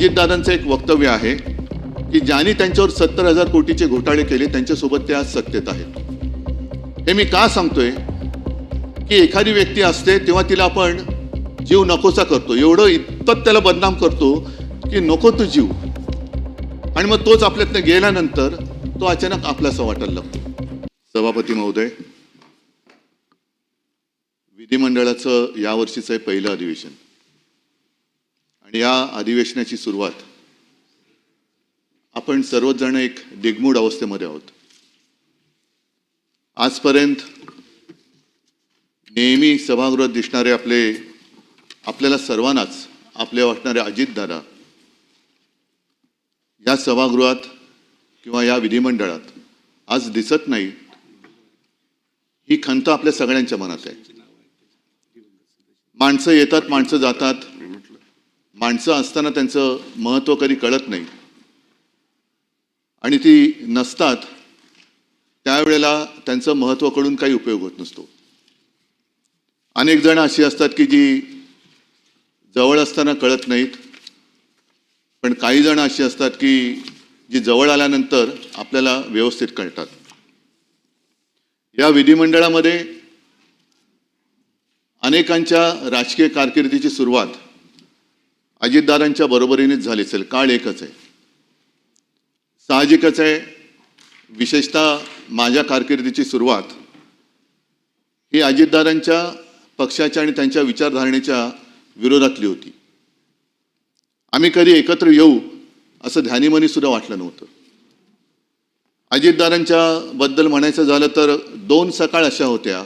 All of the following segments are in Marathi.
अजितदादांचं एक वक्तव्य आहे की ज्यांनी त्यांच्यावर 70,000 कोटीचे घोटाळे केले त्यांच्यासोबत ते आज सत्तेत आहेत. हे मी का सांगतोय की एखादी व्यक्ती असते तेव्हा तिला आपण जीव नकोसा करतो, एवढं इतपत त्याला बदनाम करतो की नको तो जीव, आणि मग तोच आपल्यातनं गेल्यानंतर तो अचानक आपलासा वाटायला लागतो. सभापती महोदय, विधिमंडळाचं यावर्षीचं हे पहिलं अधिवेशन आणि या अधिवेशनाची सुरुवात आपण सर्वच जण एक दिग्मूढ अवस्थेमध्ये आहोत. आजपर्यंत नेहमी सभागृहात दिसणारे आपल्याला सर्वांनाच आपले वाटणारे अजितदादा या सभागृहात किंवा या विधिमंडळात आज दिसत नाही, ही खंत आपल्या सगळ्यांच्या मनात आहे. माणसं येतात, माणसं जातात, माणसं असताना त्यांचं महत्त्व कधी कळत नाही आणि ती नसतात त्यावेळेला त्यांचं महत्त्व कळून काही उपयोग होत नसतो. अनेक जण अशी असतात की जी जवळ असताना कळत नाहीत, पण काही जण अशी असतात की जी जवळ आल्यानंतर आपल्याला व्यवस्थित कळतात. या विधिमंडळामध्ये अनेकांच्या राजकीय कारकिर्दीची सुरुवात अजितदादांच्या बरोबरीनेच झाली असेल. काळ एकच आहे, साहजिकच आहे. विशेषतः माझ्या कारकिर्दीची सुरुवात ही अजितदादांच्या पक्षाच्या आणि त्यांच्या विचारधारणेच्या विरोधातली होती. आम्ही कधी एकत्र येऊ असं ध्यानीमनी सुद्धा वाटलं नव्हतं. अजितदादांच्या बद्दल म्हणायचं झालं तर 2 सकाळ अशा होत्या,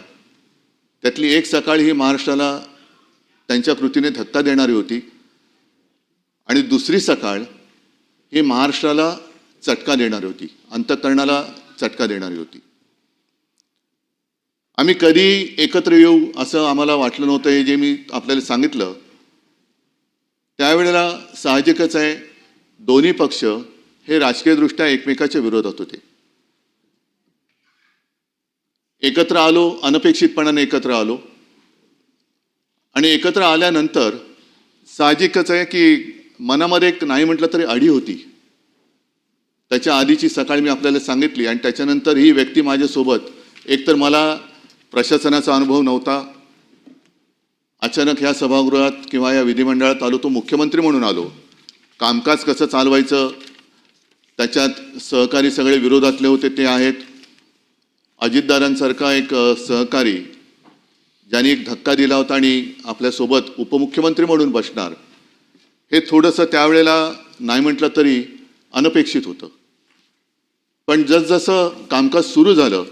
त्यातली एक सकाळ ही महाराष्ट्राला त्यांच्या कृतीने धक्का देणारी होती आणि दुसरी सकाळ ही महाराष्ट्राला चटका देणारी होती, अंतःकरणाला चटका देणारी होती. आम्ही कधी एकत्र येऊ असं आम्हाला वाटलं नव्हतं. हे जे मी आपल्याला सांगितलं त्यावेळेला साहजिकच आहे, दोन्ही पक्ष हे राजकीयदृष्ट्या एकमेकाच्या विरोधात होते. एकत्र आलो, अनपेक्षितपणाने एकत्र आलो आणि एकत्र आल्यानंतर साहजिकच आहे की मनामध्ये एक नाही म्हटलं तरी अढी होती. त्याच्या आधीची सकाळ मी आपल्याला सांगितली आणि त्याच्यानंतर ही व्यक्ती माझ्यासोबत, एकतर मला प्रशासनाचा अनुभव नव्हता, अचानक ह्या सभागृहात किंवा या विधिमंडळात आलो, तो मुख्यमंत्री म्हणून आलो. कामकाज कसं चालवायचं त्याच्यात सहकारी सगळे विरोधातले होते ते आहेत. अजितदादांसारखा एक सहकारी ज्यांनी एक धक्का दिला होता आणि आपल्यासोबत उपमुख्यमंत्री म्हणून बसणार, हे थोडंसं त्यावेळेला नाही म्हटलं तरी अनपेक्षित होतं. पण जसजसं कामकाज सुरू झालं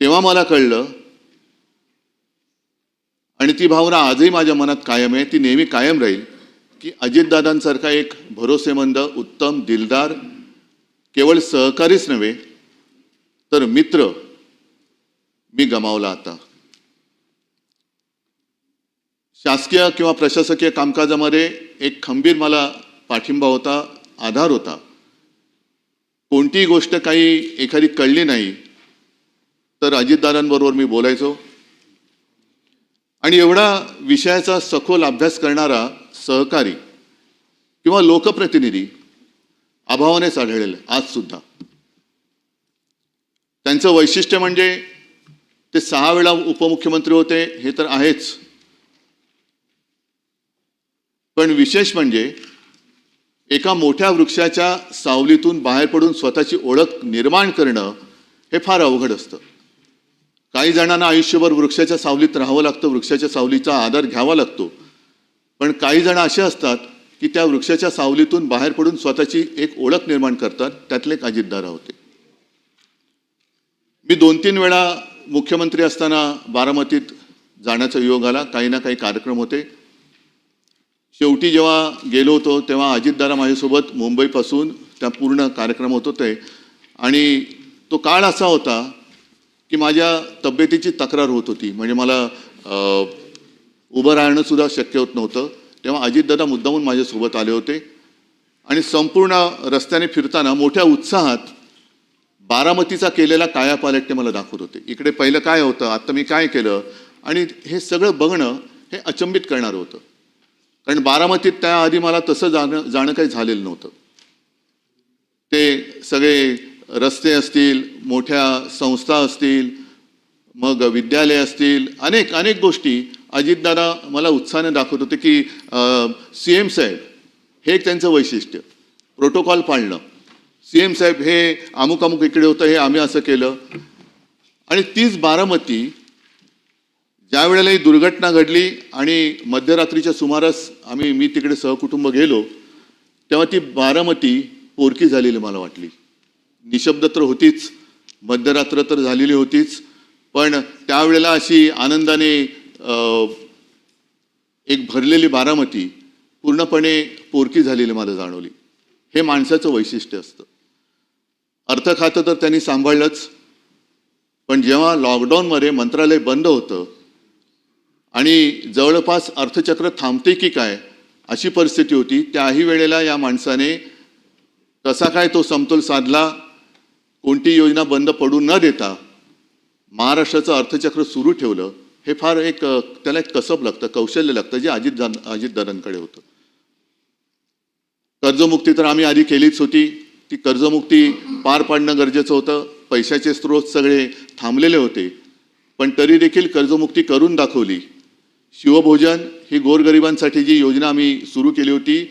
तेव्हा मला कळलं, आणि ती भावना आजही माझ्या मनात कायम आहे, ती नेहमी कायम राहील, की अजितदादांसारखा एक भरोसेमंद, उत्तम, दिलदार केवळ सहकारीच नव्हे तर मित्र मी गमावला. आता शासकीय किंवा प्रशासकीय कामकाजामध्ये एक खंबीर मला पाठिंबा होता, आधार होता. कोणतीही गोष्ट काही एखादी कळली नाही तर अजितदादांबरोबर मी बोलायचो आणि एवढा विषयाचा सखोल अभ्यास करणारा सहकारी किंवा लोकप्रतिनिधी अभावानेच आढळेल आज सुद्धा. त्यांचं वैशिष्ट्य म्हणजे ते 6 वेळा उपमुख्यमंत्री होते हे तर आहेच, पण विशेष म्हणजे एका मोठ्या वृक्षाच्या सावलीतून बाहेर पडून स्वतःची ओळख निर्माण करणं हे फार अवघड असतं. काही जणांना आयुष्यभर वृक्षाच्या सावलीत राहावं लागतं, वृक्षाच्या सावलीचा आधार घ्यावा लागतो, पण काही जण असे असतात की त्या वृक्षाच्या सावलीतून बाहेर पडून स्वतःची एक ओळख निर्माण करतात. त्यातले एक अजितदादा होते. मी 2-3 वेळा मुख्यमंत्री असताना बारामतीत जाण्याचा योग आला, काही ना काही कार्यक्रम होते. शेवटी जेव्हा गेलो होतो तेव्हा अजितदादा माझ्यासोबत मुंबईपासून त्या पूर्ण कार्यक्रम होत होते आणि तो काळ असा होता की माझ्या तब्येतीची तक्रार होत होती, म्हणजे मला उभं राहणं सुद्धा शक्य होत नव्हतं. तेव्हा अजितदादा मुद्दामून माझ्यासोबत आले होते आणि संपूर्ण रस्त्याने फिरताना मोठ्या उत्साहात बारामतीचा केलेला कायापालट ते मला दाखवत होते. इकडे पहिलं काय होतं, आता मी काय केलं, आणि हे सगळं बघणं हे अचंबित करणारं होतं. कारण बारामतीत त्याआधी मला तसं जाणं काही झालेलं नव्हतं. ते सगळे रस्ते असतील, मोठ्या संस्था असतील, मग विद्यालय असतील, अनेक अनेक गोष्टी अजितदादा मला उत्साहाने दाखवत होते की CM साहेब हे एक त्यांचं वैशिष्ट्य, प्रोटोकॉल पाळणं. CM साहेब हे अमुक अमुक इकडे होतं, हे आम्ही असं केलं. आणि तीच बारामती ज्या वेळेला ही दुर्घटना घडली आणि मध्यरात्रीच्या सुमारास मी तिकडे सहकुटुंब गेलो, तेव्हा ती बारामती पोरकी झालेली मला वाटली. निशब्द तर होतीच, मध्यरात्र तर झालेली होतीच, पण त्यावेळेला अशी आनंदाने एक भरलेली बारामती पूर्णपणे पोरकी झालेली मला जाणवली. हे माणसाचं वैशिष्ट्य असतं. अर्थ खातं तर त्यांनी सांभाळलंच, पण जेव्हा लॉकडाऊनमध्ये मंत्रालय बंद होतं आणि जवळपास अर्थचक्र थांबते की काय अशी परिस्थिती होती, त्याही वेळेला या माणसाने कसा काय तो समतोल साधला, कोणती योजना बंद पडू न देता महाराष्ट्राचं अर्थचक्र सुरू ठेवलं. हे फार एक त्याला एक कसब लागतं, कौशल्य लागतं, जे अजितदादांकडे होतं. कर्जमुक्ती तर आम्ही आधी केलीच होती. ती कर्जमुक्ती पार पाडणं गरजेचं होतं. पैशाचे स्रोत सगळे थांबलेले होते, पण तरी देखील कर्जमुक्ती करून दाखवली. शिवभोजन ही गोरगरिबांसाठी जी योजना आम्ही सुरू केली होती,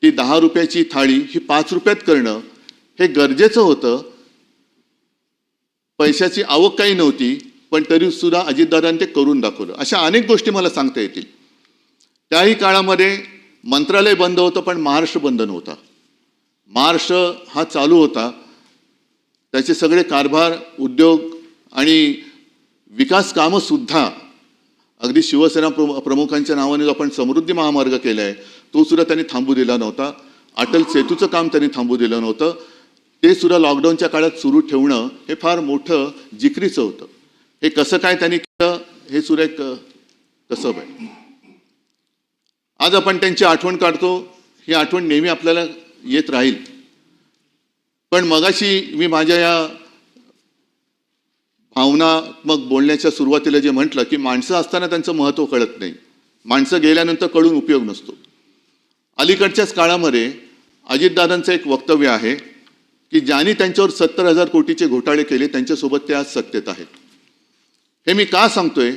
ती 10 रुपयाची थाळी ही 5 रुपयात करणं हे गरजेचं होतं. पैशाची आवक काही नव्हती, पण तरी सुद्धा अजितदादांनी ते करून दाखवलं. अशा अनेक गोष्टी मला सांगता येतील. त्याही काळामध्ये मंत्रालय बंद होतं, पण महाराष्ट्र बंद नव्हता. महाराष्ट्र हा चालू होता. त्याचे सगळे कारभार, उद्योग आणि विकास कामं सुद्धा, अगदी शिवसेना प्रमुखांच्या नावाने जो आपण समृद्धी महामार्ग केला आहे, तो सुद्धा त्यांनी थांबू दिला नव्हता. अटल सेतूचं काम त्यांनी थांबू दिलं नव्हतं. ते सुद्धा लॉकडाऊनच्या काळात सुरू ठेवणं हे फार मोठं जिकरीचं होतं. हे कसं काय त्यांनी केलं हे सुद्धा एक कसब आहे. आज आपण त्यांची आठवण काढतो. ही आठवण नेहमी आपल्याला येत राहील. पण मगाशी मी माझ्या या भावनात्मक बोलण्याच्या सुरुवातीला जे म्हटलं की माणसं असताना त्यांचं महत्त्व कळत नाही, माणसं गेल्यानंतर कळून उपयोग नसतो. अलीकडच्याच काळामध्ये अजितदादांचं एक वक्तव्य आहे की ज्यांनी त्यांच्यावर 70,000 कोटीचे घोटाळे केले त्यांच्यासोबत ते आज सत्तेत आहेत. हे मी का सांगतोय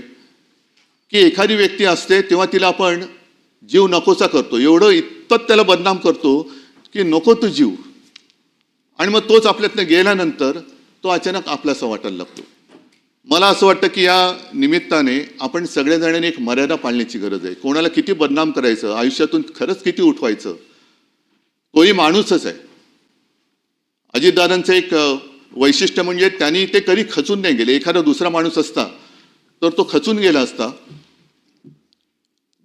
की एखादी व्यक्ती असते तेव्हा तिला आपण जीव नकोसा करतो, एवढं इतपत त्याला बदनाम करतो की नको तो जीव, आणि मग तोच आपल्यातनं गेल्यानंतर तो अचानक आपलासा वाटायला लागतो. मला असं वाटतं की या निमित्ताने आपण सगळ्याजणांनी एक मर्यादा पाळण्याची गरज आहे. कोणाला किती बदनाम करायचं, आयुष्यातून खरंच किती उठवायचं, तोही माणूसच आहे. अजितदादांचं एक वैशिष्ट्य म्हणजे त्यांनी ते कधी खचून नाही गेले. एखादा दुसरा माणूस असता तर तो खचून गेला असता.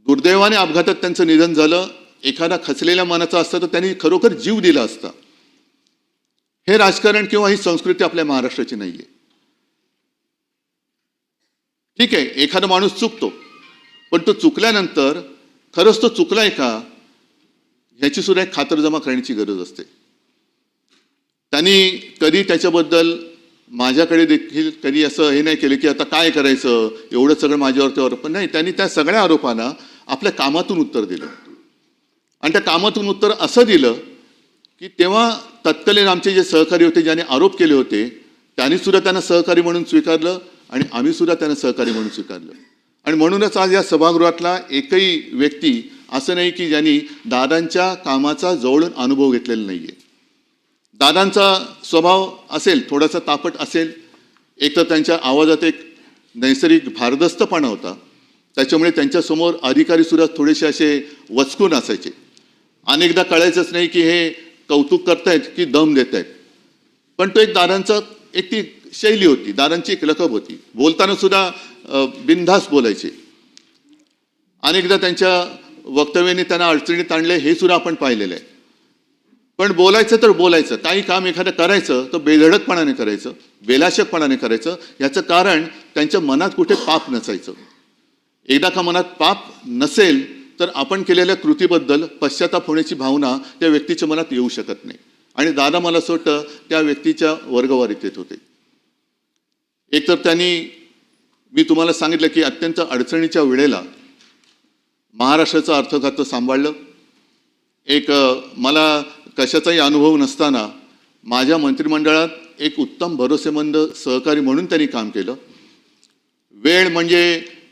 दुर्दैवाने अपघातात त्यांचं निधन झालं. एखादा खचलेल्या मनाचा असता तर त्यांनी खरोखर जीव दिला असता. हे राजकारण किंवा ही संस्कृती आपल्या महाराष्ट्राची नाहीये. ठीक आहे, एखादा माणूस चुकतो, पण तो चुकल्यानंतर खरंच तो चुकलाय का ह्याची सुद्धा एक खातरजमा करण्याची गरज असते. त्यांनी कधी त्याच्याबद्दल माझ्याकडे देखील कधी असं हे नाही केलं की आता काय करायचं, एवढं सगळं माझ्यावरती आरोप. पण नाही, त्यांनी त्या सगळ्या आरोपांना आपल्या कामातून उत्तर दिलं. आणि त्या कामातून उत्तर असं दिलं की तेव्हा तत्कालीन आमचे जे सहकारी होते, ज्याने आरोप केले होते, त्यांनी सुद्धा त्यांना सहकारी म्हणून स्वीकारलं आणि आम्ही सुद्धा त्यांना सहकारी म्हणून स्वीकारलं. आणि म्हणूनच आज या सभागृहातला एकही व्यक्ती असं नाही की ज्यांनी दादांच्या कामाचा जवळून अनुभव घेतलेला नाहीये. दादांचा स्वभाव असेल, थोडासा तापट असेल, एक तर त्यांच्या आवाजात एक नैसर्गिक भारदस्तपणा होता, त्याच्यामुळे त्यांच्यासमोर अधिकारी सुद्धा थोडेसे असे वचकून असायचे. अनेकदा कळायचंच नाही की हे कौतुक करतायत की दम देत आहेत. पण तो एक दादांचा एक ती शैली होती, दादांची एक लकब होती. बोलताना सुद्धा बिनधास्त बोलायचे. अनेकदा त्यांच्या वक्तव्याने त्यांना अडचणीत आणले हे सुद्धा आपण पाहिलेलं आहे. पण बोलायचं तर बोलायचं, काही काम एखादं करायचं तर बेधडकपणाने करायचं, बेलाशकपणाने करायचं. याचं कारण त्यांच्या मनात कुठे पाप नसायचं. एकदा का मनात पाप नसेल तर आपण केलेल्या कृतीबद्दल पश्चाताप होण्याची भावना त्या व्यक्तीच्या मनात येऊ शकत नाही. आणि दादा मला असं वाटतं त्या व्यक्तीच्या वर्गवारीत येत होते. एकतर त्यांनी, मी तुम्हाला सांगितलं की अत्यंत अडचणीच्या वेळेला महाराष्ट्राचं अर्थखातं सांभाळलं. मला कशाचाही अनुभव नसताना माझ्या मंत्रिमंडळात एक उत्तम भरोसेमंद सहकारी म्हणून त्यांनी काम केलं. वेळ म्हणजे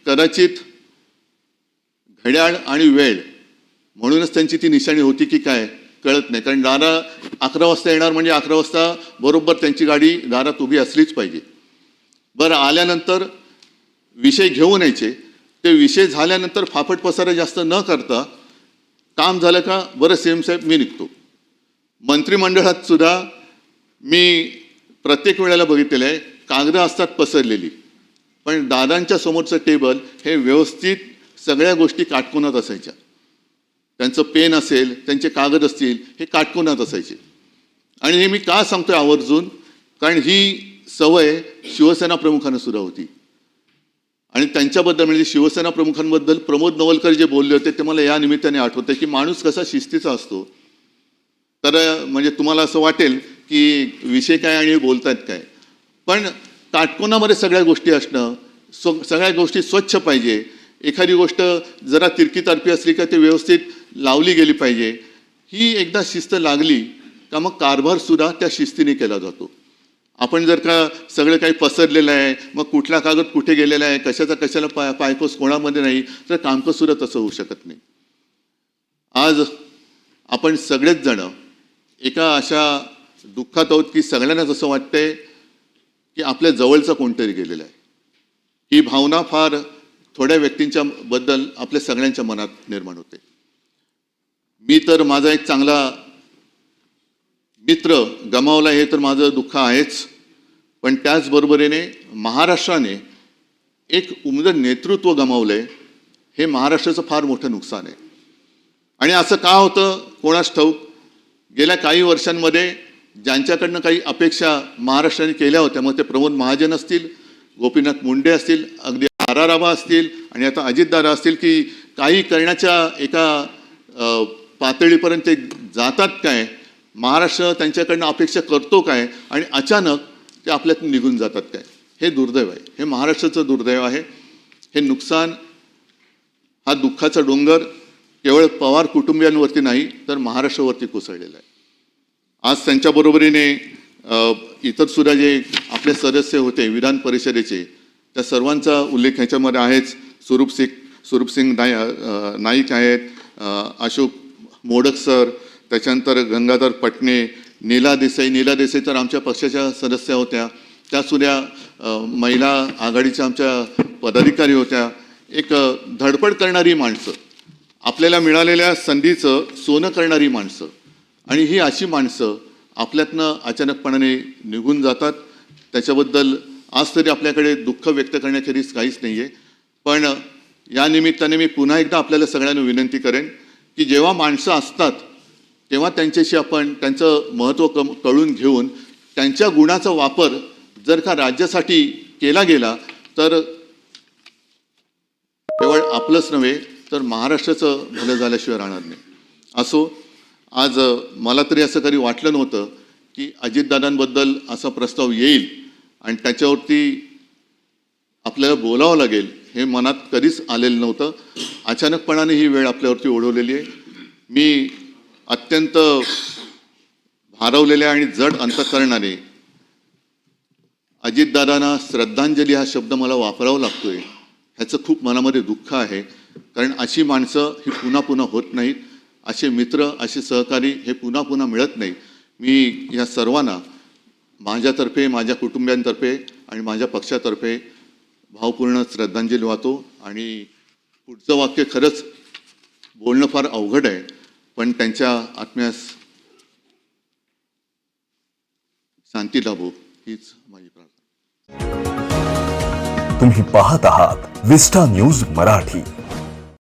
कदाचित घड्याळ आणि वेळ म्हणूनच त्यांची ती निशाणी होती की काय कळत नाही. कारण दादा 11 वाजता येणार म्हणजे 11 वाजता बरोबर त्यांची गाडी दारात उभी असलीच पाहिजे. बरं, आल्यानंतर विषय घेऊन यायचे. ते विषय झाल्यानंतर फाफट पसारा जास्त न करता काम झालं का बरं सीएम साहेब मी निघतो. मंत्रिमंडळात सुद्धा मी प्रत्येक वेळेला बघितलेलं आहे कागदं असतात पसरलेली, पण दादांच्या समोरचं टेबल हे व्यवस्थित सगळ्या गोष्टी काटकोनात असायच्या. त्यांचं पेन असेल, त्यांचे कागद असतील, हे काटकोनात असायचे. आणि हे मी का सांगतोय आवर्जून, कारण ही सवय शिवसेना प्रमुखांना सुद्धा होती. आणि त्यांच्याबद्दल म्हणजे शिवसेना प्रमुखांबद्दल प्रमोद नवलकर जे बोलले होते ते मला या निमित्ताने आठवतं की माणूस कसा शिस्तीचा असतो. तर म्हणजे तुम्हाला असं वाटेल की विषय काय आणि बोलतायत काय, पण काटकोनामध्ये सगळ्या गोष्टी असणं, सगळ्या गोष्टी स्वच्छ पाहिजे. एखादी गोष्ट जरा तिरकी-तारपी असली का ते व्यवस्थित लावली गेली पाहिजे. ही एकदा शिस्त लागली का मग कारभार सुद्धा त्या शिस्तीने केला जातो. आपण जर का सगळं काही पसरलेलं आहे, मग कुठला कागद कुठे गेलेला आहे, कशाचा कशाला पायकोस कोणामध्ये नाही, तर कामकाज सुद्धा तसं होऊ शकत नाही. आज आपण सगळेच जण एका अशा दुःखात आहोत की सगळ्यांनाच असं वाटतंय की आपल्या जवळचं कोणतरी गेलेलं आहे. ही भावना फार थोड्या व्यक्तींच्या बद्दल आपल्या सगळ्यांच्या मनात निर्माण होते. मी तर माझा एक चांगला मित्र गमावला हे तर माझं दुःख आहेच, पण त्याचबरोबरीने महाराष्ट्राने एक उमदं नेतृत्व गमावलंय हे महाराष्ट्राचं फार मोठं नुकसान आहे. आणि असं का होतं कोणास ठाऊक. गेल्या काही वर्षांमध्ये ज्यांच्याकडनं काही अपेक्षा महाराष्ट्राने केल्या होत्या, मग ते प्रमोद महाजन असतील, गोपीनाथ मुंडे असतील, अगदी आर.आर. आबा असतील आणि आता अजितदादा असतील, की काही करण्याच्या एका पातळीपर्यंत ते जातात काय, महाराष्ट्र त्यांच्याकडनं अपेक्षा करतो काय आणि अचानक ते आपल्यातून निघून जातात काय. हे दुर्दैव आहे. हे महाराष्ट्राचं दुर्दैव आहे. हे नुकसान, हा दुःखाचा डोंगर केवळ पवार कुटुंबियांवरती नाही तर महाराष्ट्रावरती कोसळलेला आहे. आज त्यांच्या बरोबरीने इतर सुद्धा जे आपले सदस्य होते विधान परिषदेचे, त्या सर्वांचा उल्लेख ह्याच्यामध्ये आहेच. स्वरूपसिंग नाईक आहेत, अशोक मोडक सर, त्याच्यानंतर गंगाधर पटणे, नीला देसाई तर आमच्या पक्षाच्या सदस्य होत्या. त्यासुद्धा महिला आघाडीच्या आमच्या पदाधिकारी होत्या. एक धडपड करणारी माणसं, आपल्याला मिळालेल्या संधीचं सोनं करणारी माणसं, आणि ही अशी माणसं आपल्यातनं अचानकपणाने निघून जातात. त्याच्याबद्दल आज तरी आपल्याकडे दुःख व्यक्त करण्याखेरीज काहीच नाही आहे. पण या निमित्ताने मी पुन्हा एकदा आपल्याला सगळ्यांना विनंती करेन की जेव्हा माणसं असतात तेव्हा त्यांच्याशी आपण त्यांचं महत्त्व कळून घेऊन त्यांच्या गुणाचा वापर जर का राज्यासाठी केला गेला तर केवळ आपलंच नव्हे तर महाराष्ट्राचं भलं झाल्याशिवाय राहणार नाही. असो, आज मला तरी असं कधी वाटलं नव्हतं की अजितदादांबद्दल असा प्रस्ताव येईल आणि त्याच्यावरती आपल्याला बोलावं लागेल हे मनात कधीच आलेलं नव्हतं. अचानकपणाने ही वेळ आपल्यावरती ओढवलेली आहे. मी अत्यंत भारावलेल्या आणि जड अंतःकरणाने अजितदादांना श्रद्धांजली हा शब्द मला वापरावा लागतोय, ह्याचं खूप मनामध्ये दुःख आहे. कारण अशी माणसं ही पुन्हा पुन्हा होत नाहीत. असे मित्र, असे सहकारी हे पुन्हा पुन्हा मिळत नाही. मी या सर्वांना माझ्यातर्फे, माझ्या कुटुंबियांतर्फे आणि माझ्या पक्षातर्फे भावपूर्ण श्रद्धांजली वाहतो. आणि पुढचं वाक्य खरंच बोलणं फार अवघड आहे, पण त्यांच्या आत्म्यास शांती लाभो हीच माझी प्रार्थना. तुम्ही पाहत आहात विस्टा न्यूज मराठी.